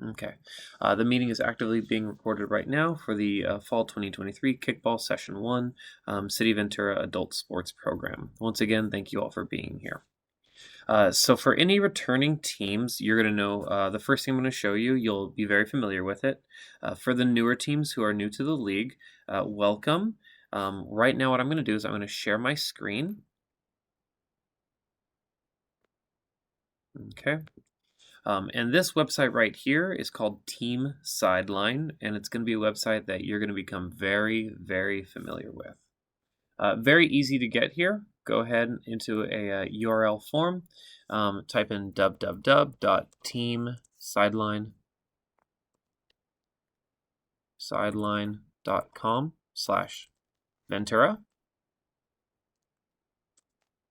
Okay. The meeting is actively being recorded right now for the Fall 2023 Kickball Session 1 City Ventura Adult Sports Program. Once again, thank you all for being here. So for any returning teams, you're going to know the first thing I'm going to show you. You'll be very familiar with it. For the newer teams who are new to the league, welcome. Right now, what I'm going to do is I'm going to share my screen. Okay. And this website right here is called Team Sideline, and it's going to be a website that you're going to become very, very familiar with. Very easy to get here. Go ahead into a URL form, type in www.teamsideline.com/Ventura,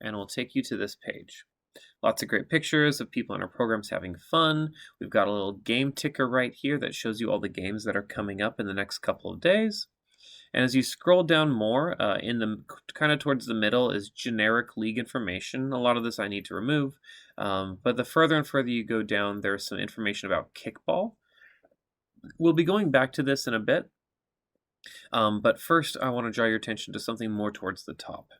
and it will take you to this page. Lots of great pictures of people in our programs having fun. We've got a little game ticker right here that shows you all the games that are coming up in the next couple of days. And as you scroll down more, in the kind of towards the middle is generic league information. A lot of this I need to remove, but the further and further you go down, there's some information about Kickball. We'll be going back to this in a bit, but first I want to draw your attention to something more towards the top.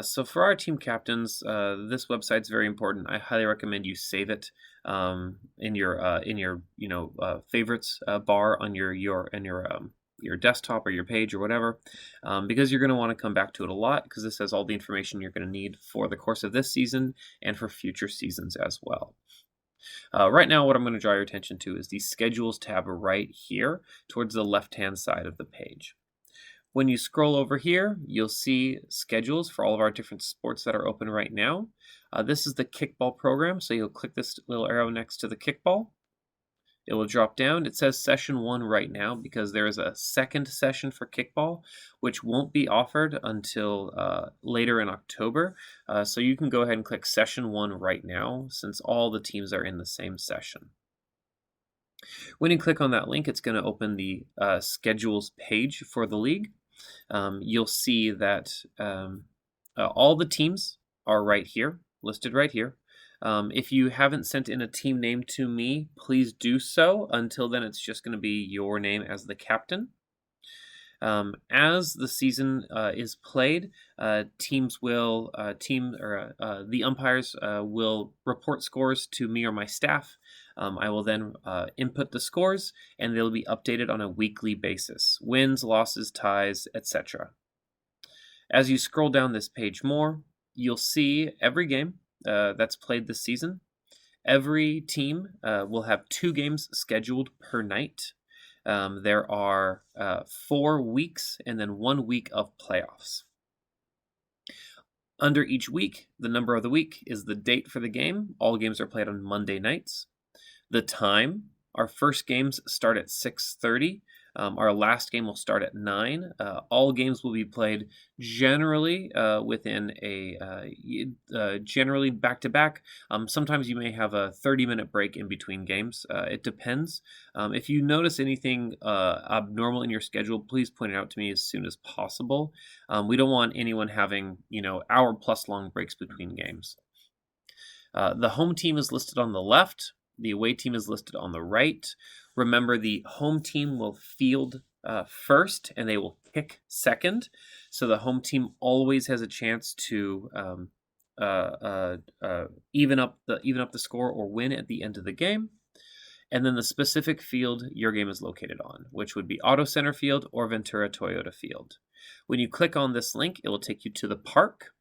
So for our team captains, this website's very important. I highly recommend you save it in your favorites bar on your desktop or your page or whatever, because you're going to want to come back to it a lot because this has all the information you're going to need for the course of this season and for future seasons as well. Right now, what I'm going to draw your attention to is the schedules tab right here towards the left-hand side of the page. When you scroll over here, you'll see schedules for all of our different sports that are open right now. This is the Kickball program, so you'll click this little arrow next to the Kickball. It will drop down. It says Session 1 right now because there is a second session for Kickball, which won't be offered until later in October. So you can go ahead and click Session 1 right now since all the teams are in the same session. When you click on that link, it's going to open the schedules page for the league. You'll see that all the teams are right here, listed right here. If you haven't sent in a team name to me, please do so. Until then, it's just going to be your name as the captain. As the season is played, the umpires will report scores to me or my staff. I will then input the scores, and they'll be updated on a weekly basis. Wins, losses, ties, etc. As you scroll down this page more, you'll see every game that's played this season. Every team will have 2 games scheduled per night. There are 4 weeks and then 1 week of playoffs. Under each week, the number of the week is the date for the game. All games are played on Monday nights. The time, our first games start at 6:30. Our last game will start at 9. All games will be played generally within generally back-to-back. Sometimes you may have a 30-minute break in between games. It depends. If you notice anything abnormal in your schedule, please point it out to me as soon as possible. We don't want anyone having, hour-plus long breaks between games. The home team is listed on the left. The away team is listed on the right. Remember, the home team will field first, and they will kick second. So the home team always has a chance to even up the score or win at the end of the game. And then the specific field your game is located on, which would be Auto Center Field or Ventura Toyota Field. When you click on this link, it will take you to the park.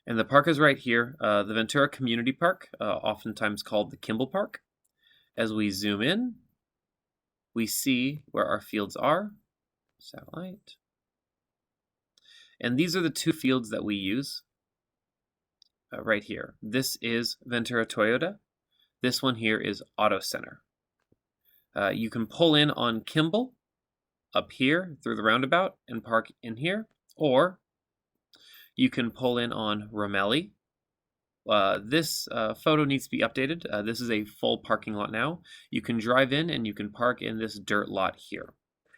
And the park is right here, the Ventura Community Park, oftentimes called the Kimball Park. As we zoom in, we see where our fields are. Satellite. And these are the 2 fields that we use right here. This is Ventura Toyota. This one here is Auto Center. You can pull in on Kimball up here through the roundabout and park in here, or you can pull in on Romelli. This photo needs to be updated. This is a full parking lot now. You can drive in and you can park in this dirt lot here.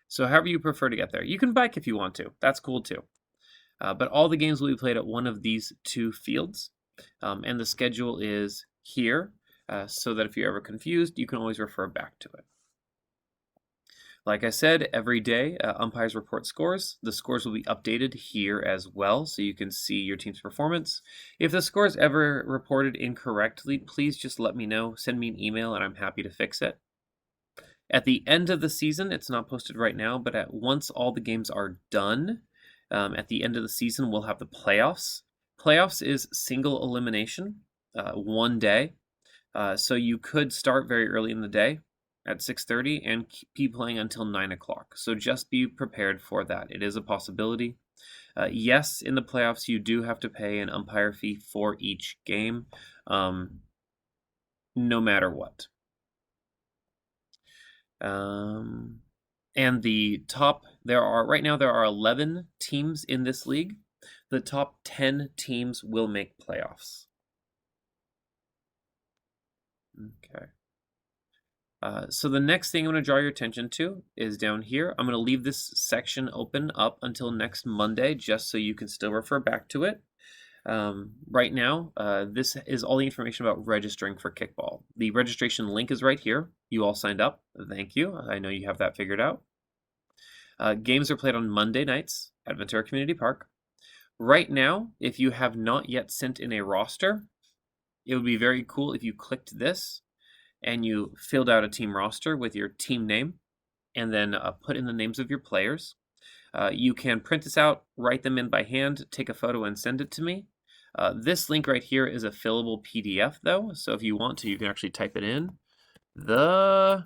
So however you prefer to get there. You can bike if you want to. That's cool too. But all the games will be played at one of these 2 fields. And the schedule is here. so that if you're ever confused, you can always refer back to it. Like I said, every day umpires report scores. The scores will be updated here as well, so you can see your team's performance. If the score is ever reported incorrectly, please just let me know. Send me an email, and I'm happy to fix it. At the end of the season, it's not posted right now, but once all the games are done, at the end of the season, we'll have the playoffs. Playoffs is single elimination, one day. So you could start very early in the day at 6:30 and be playing until 9 o'clock. So just be prepared for that. It is a possibility. Yes, in the playoffs, you do have to pay an umpire fee for each game, no matter what. And the top, right now there are 11 teams in this league. The top 10 teams will make playoffs. Okay. So the next thing I'm going to draw your attention to is down here. I'm going to leave this section open up until next Monday, just so you can still refer back to it. Right now, this is all the information about registering for Kickball. The registration link is right here. You all signed up. Thank you. I know you have that figured out. Games are played on Monday nights at Ventura Community Park. Right now, if you have not yet sent in a roster, it would be very cool if you clicked this and you filled out a team roster with your team name and then put in the names of your players. You can print this out, write them in by hand, take a photo and send it to me. This link right here is a fillable PDF though, so if you want to, you can actually type it in. The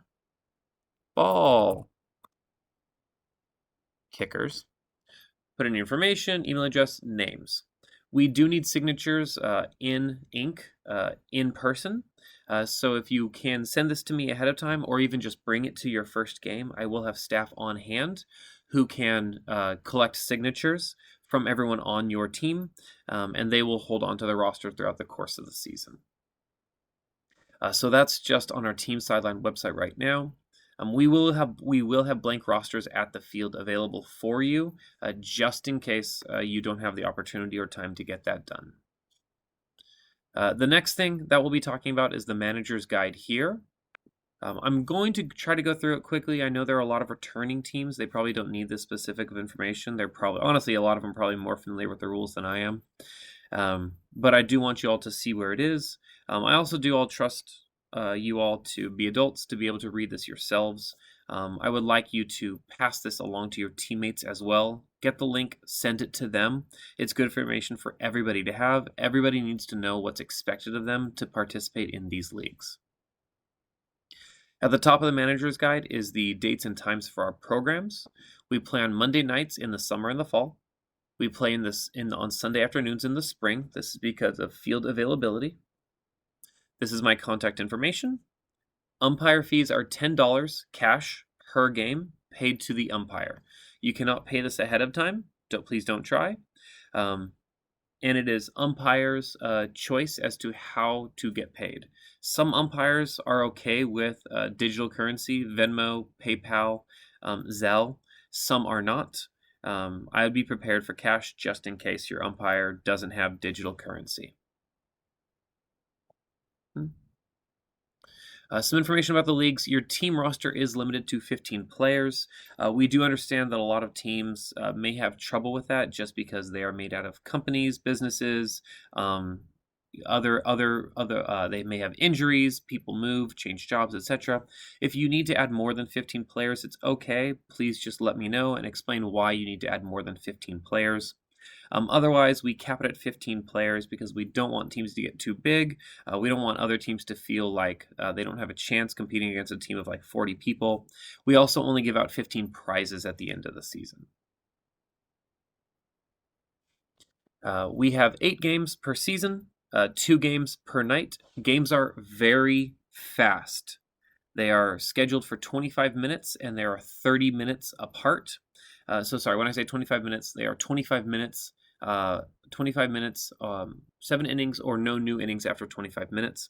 ball kickers. Put in your information, email address, names. We do need signatures in ink, in person. So if you can send this to me ahead of time or even just bring it to your first game, I will have staff on hand who can collect signatures from everyone on your team, and they will hold on to the roster throughout the course of the season. So that's just on our Team Sideline website right now. We will have blank rosters at the field available for you, just in case you don't have the opportunity or time to get that done. The next thing that we'll be talking about is the manager's guide here. I'm going to try to go through it quickly. I know there are a lot of returning teams. They probably don't need this specific of information. They're probably, honestly, a lot of them probably more familiar with the rules than I am. But I do want you all to see where it is. I also do all trust you all to be adults, to be able to read this yourselves. I would like you to pass this along to your teammates as well. Get the link, send it to them. It's good information for everybody to have. Everybody needs to know what's expected of them to participate in these leagues. At the top of the manager's guide is the dates and times for our programs. We play on Monday nights in the summer and the fall. We play on Sunday afternoons in the spring. This is because of field availability. This is my contact information. Umpire fees are $10 cash per game paid to the umpire. You cannot pay this ahead of time. Please don't try. And it is umpire's choice as to how to get paid. Some umpires are okay with digital currency, Venmo, PayPal, Zelle. Some are not. I would be prepared for cash just in case your umpire doesn't have digital currency. Some information about the leagues. Your team roster is limited to 15 players. We do understand that a lot of teams may have trouble with that just because they are made out of companies, businesses, they may have injuries, people move, change jobs, etc. If you need to add more than 15 players, it's okay. Please just let me know and explain why you need to add more than 15 players. Otherwise, we cap it at 15 players because we don't want teams to get too big. We don't want other teams to feel like they don't have a chance competing against a team of like 40 people. We also only give out 15 prizes at the end of the season. We have 8 games per season, 2 games per night. Games are very fast. They are scheduled for 25 minutes and they are 30 minutes apart. Sorry, when I say 25 minutes, they are 25 minutes, 7 innings or no new innings after 25 minutes,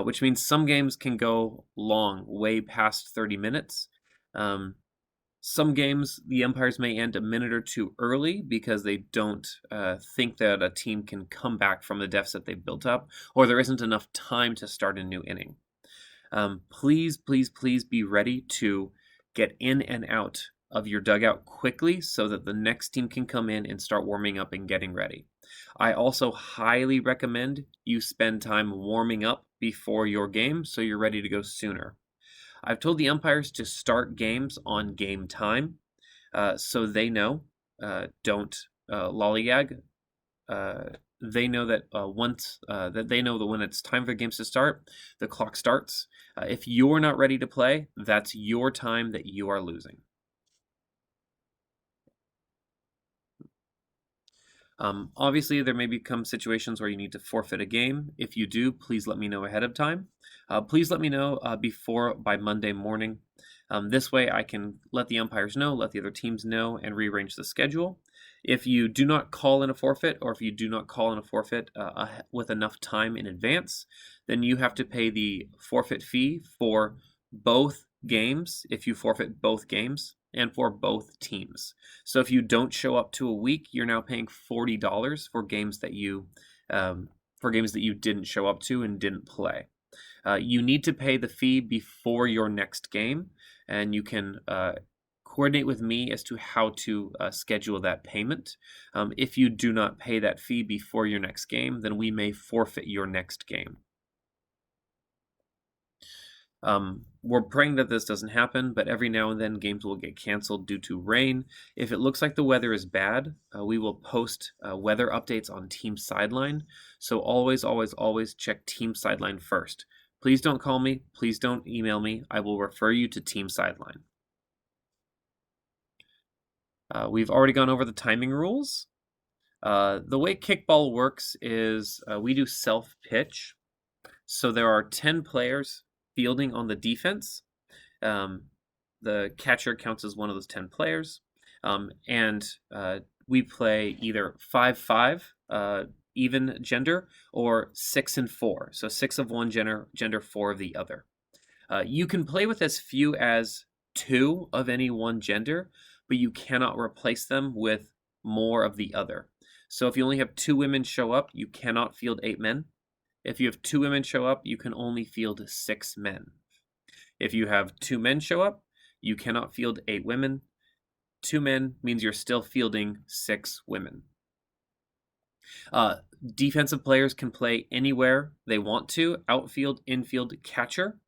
which means some games can go long, way past 30 minutes. Some games, the umpires may end a minute or two early because they don't think that a team can come back from the deficit they've built up, or there isn't enough time to start a new inning. Please, please, please be ready to get in and out of your dugout quickly so that the next team can come in and start warming up and getting ready. I also highly recommend you spend time warming up before your game so you're ready to go sooner. I've told the umpires to start games on game time so they know, don't lollygag. Uh, they know that they know that when it's time for games to start, the clock starts. If you're not ready to play, that's your time that you are losing. Obviously, there may become situations where you need to forfeit a game. If you do, please let me know ahead of time. Please let me know by Monday morning. This way, I can let the umpires know, let the other teams know, and rearrange the schedule. If you do not call in a forfeit, or if you do not call in a forfeit with enough time in advance, then you have to pay the forfeit fee for both games if you forfeit both games and for both teams. So if you don't show up to a week, you're now paying $40 for games that you didn't show up to and didn't play. You need to pay the fee before your next game, and you can coordinate with me as to how to schedule that payment. If you do not pay that fee before your next game, then we may forfeit your next game. We're praying that this doesn't happen, but every now and then games will get canceled due to rain. If it looks like the weather is bad, we will post weather updates on Team Sideline. So always, always, always check Team Sideline first. Please don't call me. Please don't email me. I will refer you to Team Sideline. We've already gone over the timing rules. The way kickball works is we do self-pitch. So there are 10 players fielding on the defense. The catcher counts as one of those 10 players. And we play either 5-5, even gender, or 6 and 4. So 6 of one gender, 4 of the other. You can play with as few as 2 of any one gender, but you cannot replace them with more of the other. So if you only have 2 women show up, you cannot field 8 men. If you have 2 women show up, you can only field 6 men. If you have 2 men show up, you cannot field 8 women. 2 men means you're still fielding 6 women. Defensive players can play anywhere they want to, outfield, infield, catcher,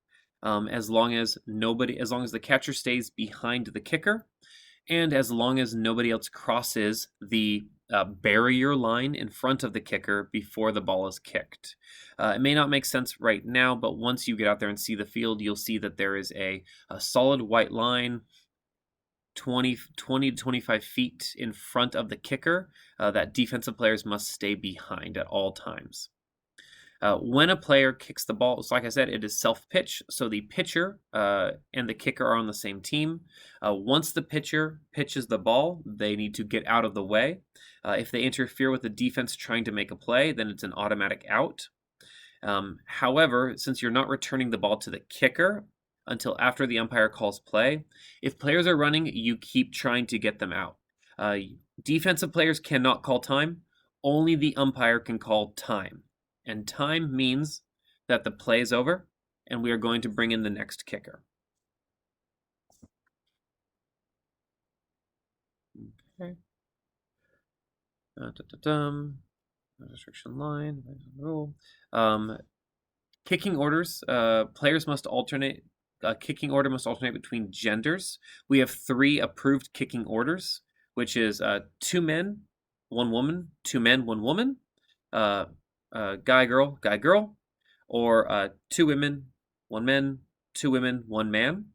as long as the catcher stays behind the kicker, and as long as nobody else crosses the barrier line in front of the kicker before the ball is kicked. It may not make sense right now, but once you get out there and see the field, you'll see that there is a solid white line 20 to 25 feet in front of the kicker that defensive players must stay behind at all times. When a player kicks the ball, so like I said, it is self-pitch, so the pitcher and the kicker are on the same team. Once the pitcher pitches the ball, they need to get out of the way. If they interfere with the defense trying to make a play, then it's an automatic out. However, since you're not returning the ball to the kicker until after the umpire calls play, if players are running, you keep trying to get them out. Defensive players cannot call time. Only the umpire can call time. And time means that the play is over, and we are going to bring in the next kicker. Okay. Restriction line, rule. Kicking orders. Players must alternate. Kicking order must alternate between genders. We have 3 approved kicking orders, which is 2 men, 1 woman, 2 men, 1 woman. Guy, girl, or 2 women, 1 man, 2 women, 1 man.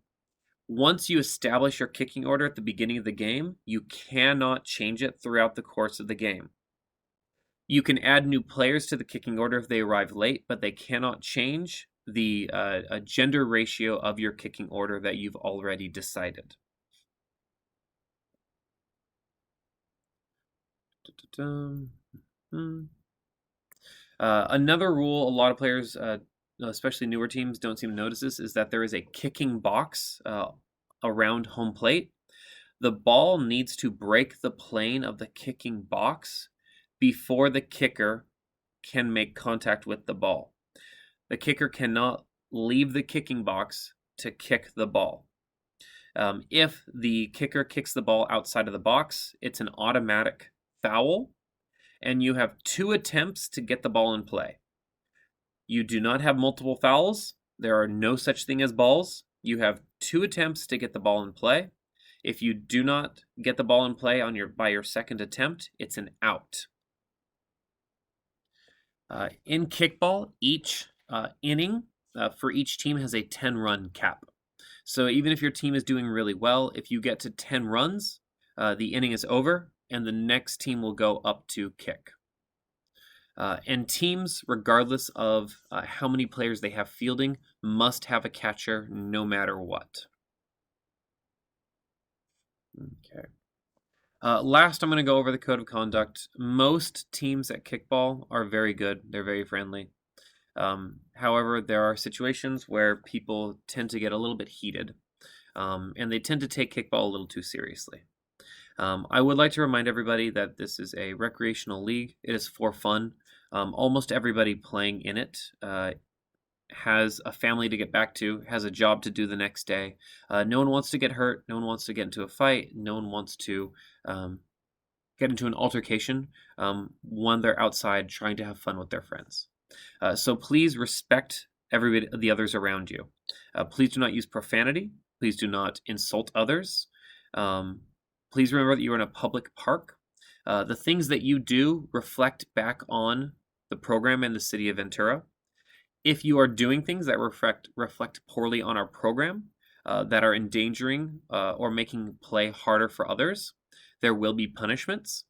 Once you establish your kicking order at the beginning of the game, you cannot change it throughout the course of the game. You can add new players to the kicking order if they arrive late, but they cannot change the gender ratio of your kicking order that you've already decided. Another rule a lot of players, especially newer teams, don't seem to notice this is that there is a kicking box around home plate. The ball needs to break the plane of the kicking box before the kicker can make contact with the ball. The kicker cannot leave the kicking box to kick the ball. If the kicker kicks the ball outside of the box, it's an automatic foul, and you have 2 attempts to get the ball in play. You do not have multiple fouls. There are no such thing as balls. You have 2 attempts to get the ball in play. If you do not get the ball in play by your second attempt, it's an out. In kickball, each inning for each team has a 10-run cap. So even if your team is doing really well, if you get to 10 runs, the inning is over, and the next team will go up to kick. And teams, regardless of how many players they have fielding, must have a catcher no matter what. Okay. Last, I'm going to go over the code of conduct. Most teams at kickball are very good. They're very friendly. However, there are situations where people tend to get a little bit heated, and they tend to take kickball a little too seriously. I would like to remind everybody that this is a recreational league. It is for fun. Almost everybody playing in it has a family to get back to, has a job to do the next day. No one wants to get hurt. No one wants to get into a fight. No one wants to get into an altercation when they're outside trying to have fun with their friends. So please respect everybody, the others around you. Please do not use profanity. Please do not insult others. Please remember that you are in a public park. The things that you do reflect back on the program and the city of Ventura. If you are doing things that reflect poorly on our program, that are endangering or making play harder for others, there will be punishments.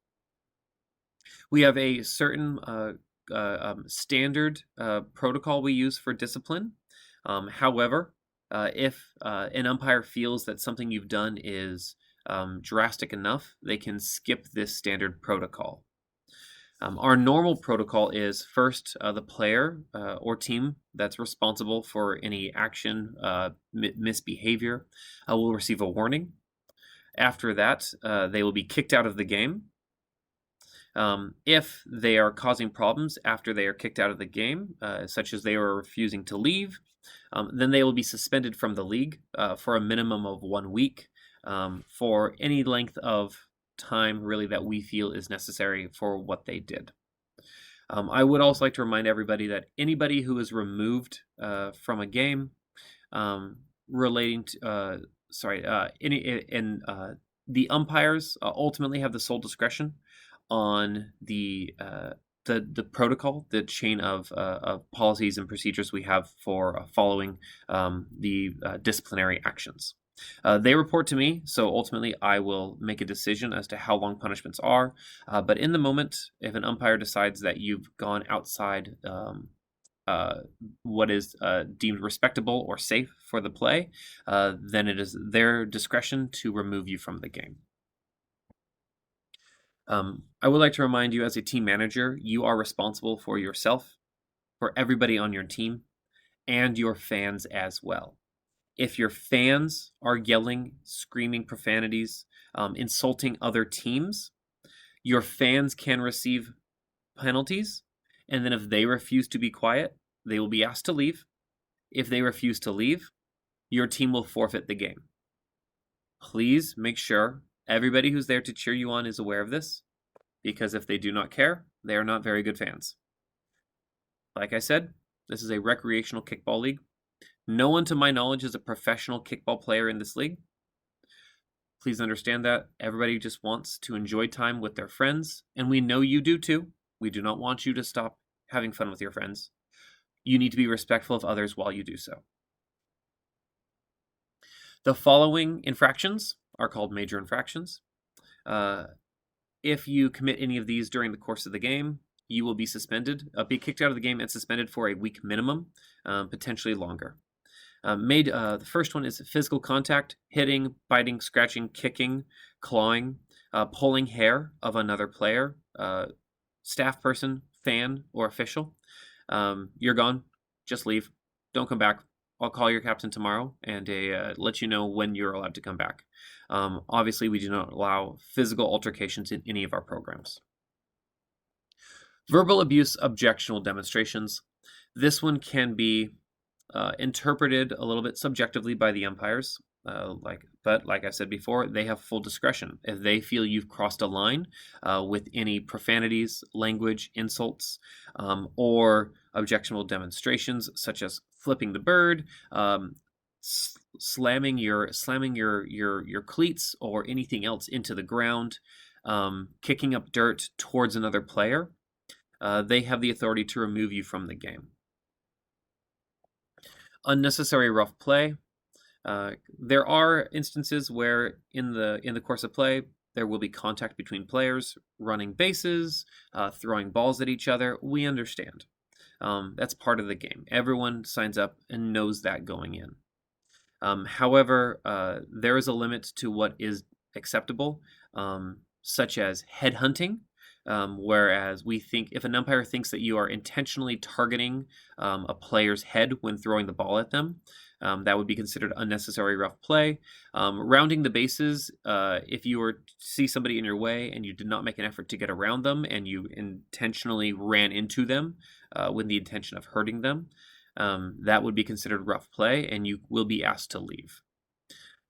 We have a certain standard protocol we use for discipline. However, if an umpire feels that something you've done is drastic enough, they can skip this standard protocol. Our normal protocol is first the player or team that's responsible for any action, misbehavior, will receive a warning. After that, they will be kicked out of the game. If they are causing problems after they are kicked out of the game, such as they are refusing to leave, then they will be suspended from the league for a minimum of 1 week for any length of time really that we feel is necessary for what they did. I would also like to remind everybody that anybody who is removed from a game relating to the umpires ultimately have the sole discretion on the protocol, the chain of policies and procedures we have for following the disciplinary actions. They report to me, so ultimately I will make a decision as to how long punishments are. But in the moment, if an umpire decides that you've gone outside what is deemed respectable or safe for the play, then it is their discretion to remove you from the game. I would like to remind you, as a team manager, you are responsible for yourself, for everybody on your team, and your fans as well. If your fans are yelling, screaming profanities, insulting other teams, your fans can receive penalties, and then if they refuse to be quiet, they will be asked to leave. If they refuse to leave, your team will forfeit the game. Please make sure everybody who's there to cheer you on is aware of this, because if they do not care, they are not very good fans. Like I said, this is a recreational kickball league. No one, to my knowledge, is a professional kickball player in this league. Please understand that everybody just wants to enjoy time with their friends, and we know you do too. We do not want you to stop having fun with your friends. You need to be respectful of others while you do so. The following infractions are called major infractions. If you commit any of these during the course of the game, you will be suspended, be kicked out of the game and suspended for a week minimum, potentially longer. The first one is physical contact: hitting, biting, scratching, kicking, clawing, pulling hair of another player, staff person, fan, or official. You're gone. Just leave. Don't come back. I'll call your captain tomorrow and let you know when you're allowed to come back. Obviously, we do not allow physical altercations in any of our programs. Verbal abuse objectional demonstrations. This one can be interpreted a little bit subjectively by the umpires. But like I said before, they have full discretion. If they feel you've crossed a line with any profanities, language, insults, or objectionable demonstrations, such as flipping the bird, slamming your cleats or anything else into the ground, kicking up dirt towards another player, they have the authority to remove you from the game. Unnecessary rough play. There are instances where in the course of play there will be contact between players, running bases, throwing balls at each other. We understand. That's part of the game. Everyone signs up and knows that going in. However, there is a limit to what is acceptable, such as headhunting. Whereas we think if an umpire thinks that you are intentionally targeting a player's head when throwing the ball at them, that would be considered unnecessary rough play. Rounding the bases, if you were to see somebody in your way and you did not make an effort to get around them and you intentionally ran into them with the intention of hurting them, that would be considered rough play and you will be asked to leave.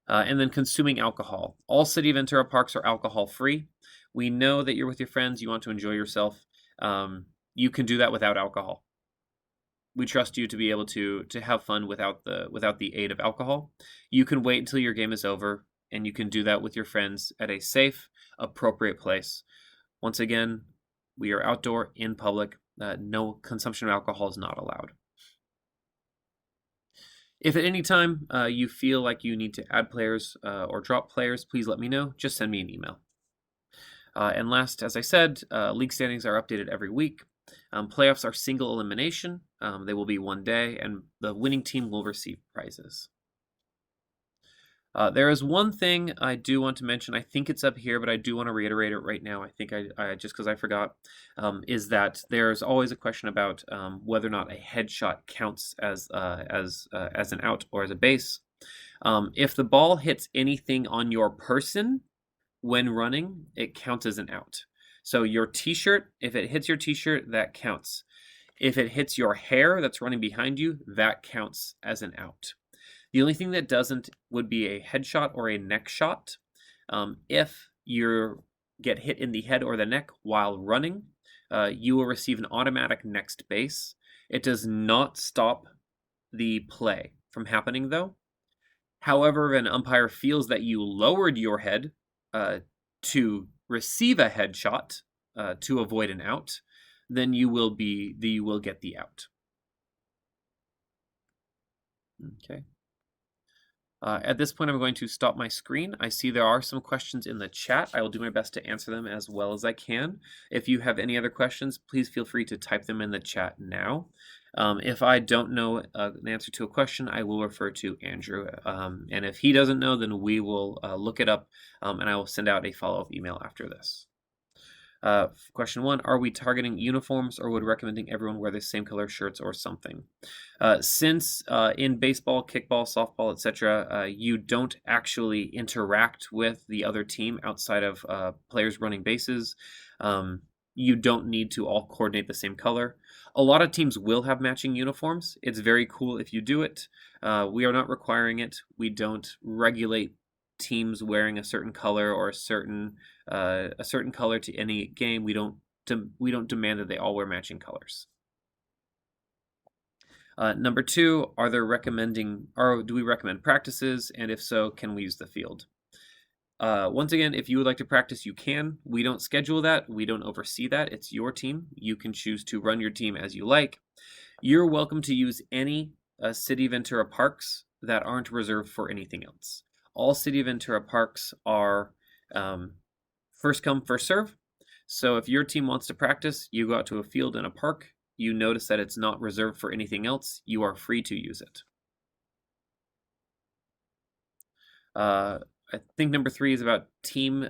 And then consuming alcohol. All City of Ventura parks are alcohol free. We know that you're with your friends, you want to enjoy yourself. You can do that without alcohol. We trust you to be able to have fun without the aid of alcohol. You can wait until your game is over, and you can do that with your friends at a safe, appropriate place. Once again, we are outdoor, in public. No consumption of alcohol is not allowed. If at any time you feel like you need to add players or drop players, please let me know. Just send me an email. And last, as I said, league standings are updated every week. Playoffs are single elimination. They will be one day, and the winning team will receive prizes. There is one thing I do want to mention. I think it's up here, but I do want to reiterate it right now. I think I just because I forgot, is that there's always a question about whether or not a headshot counts as an out or as a base. If the ball hits anything on your person when running, it counts as an out. So your t-shirt, if it hits your t-shirt, that counts. If it hits your hair that's running behind you, that counts as an out. The only thing that doesn't would be a headshot or a neck shot. If you get hit in the head or the neck while running, you will receive an automatic next base. It does not stop the play from happening, though. However, if an umpire feels that you lowered your head to receive a headshot to avoid an out, then you will get the out. Okay. At this point, I'm going to stop my screen. I see there are some questions in the chat. I will do my best to answer them as well as I can. If you have any other questions, please feel free to type them in the chat now. If I don't know an answer to a question, I will refer to Andrew. And if he doesn't know, then we will look it up, and I will send out a follow-up email after this. Question 1, are we targeting uniforms or would recommending everyone wear the same color shirts or something? Since in baseball, kickball, softball, etc., you don't actually interact with the other team outside of players running bases, you don't need to all coordinate the same color. A lot of teams will have matching uniforms. It's very cool if you do it. We are not requiring it. We don't regulate teams wearing a certain color or a certain color to any game. We don't demand that they all wear matching colors. Number 2, do we recommend practices? And if so, can we use the field? Once again, if you would like to practice, you can. We don't schedule that. We don't oversee that. It's your team. You can choose to run your team as you like. You're welcome to use any City Ventura parks that aren't reserved for anything else. All City of Ventura parks are first come, first serve. So if your team wants to practice, you go out to a field in a park, you notice that it's not reserved for anything else, you are free to use it. I think number 3 is about team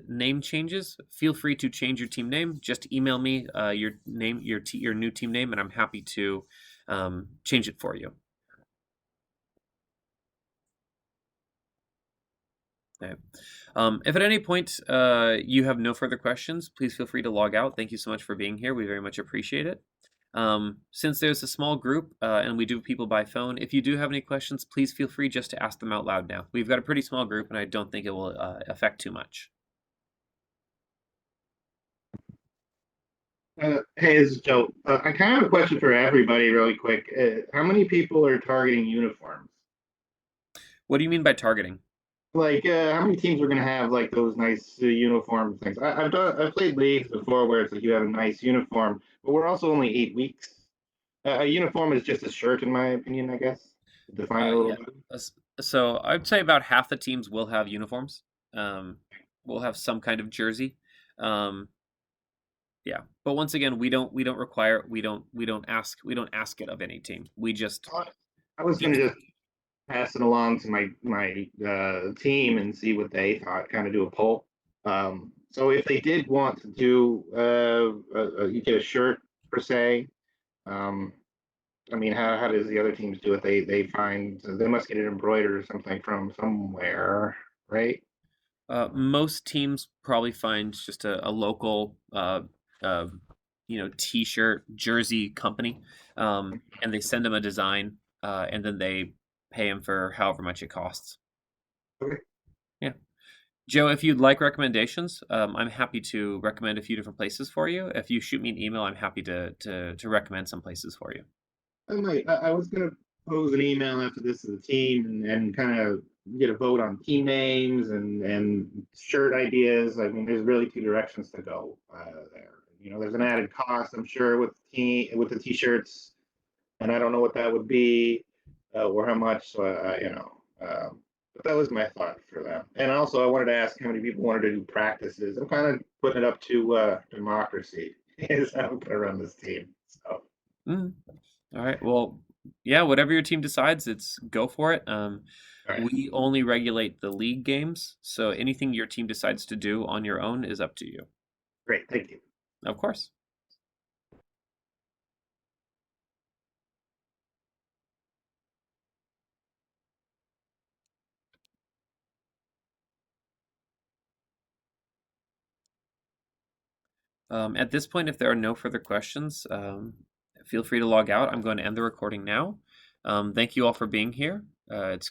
name changes. Feel free to change your team name. Just email me your name, your new team name, and I'm happy to change it for you. Okay. If at any point you have no further questions, please feel free to log out. Thank you so much for being here. We very much appreciate it. Since there's a small group and we do people by phone, if you do have any questions, please feel free just to ask them out loud now. We've got a pretty small group, and I don't think it will affect too much. Hey, this is Joe. I kind of have a question for everybody, really quick. How many people are targeting uniforms? What do you mean by targeting? Like, how many teams are going to have like those nice uniform things? I've played leagues before where it's like you have a nice uniform, but we're also only 8 weeks. A uniform is just a shirt, in my opinion, I guess. To define it a little Yeah. bit. s- So I'd say about half the teams will have uniforms. Um, we'll have some kind of jersey. Um, yeah, but once again, we don't require we don't ask it of any team. We just I I was going give. to just pass it along to my team and see what they thought. Kind of do a poll. So if they did want to do, you get a shirt per se. Um, I mean, how does the other teams do it? They find they must get it embroidered or something from somewhere, right? Most teams probably find just a local, uh, T-shirt jersey company, and they send them a design, and then they pay them for however much it costs. Okay. Yeah, Joe, if you'd like recommendations, I'm happy to recommend a few different places for you. If you shoot me an email, I'm happy to recommend some places for you. I was gonna pose an email after this to the team and kind of get a vote on team names and shirt ideas. I mean, there's really two directions to go there. You know, there's an added cost, I'm sure, with the t-shirts, and I don't know what that would be or how much. So but that was my thought for them. And also, I wanted to ask how many people wanted to do practices. I'm kind of putting it up to democracy. Is how I'm gonna run this team. So, Mm. All right. Well, yeah, whatever your team decides, it's go for it. all right, We only regulate the league games, so anything your team decides to do on your own is up to you. great, thank you. Of course. At this point, if there are no further questions, feel free to log out. I'm going to end the recording now. Thank you all for being here. It's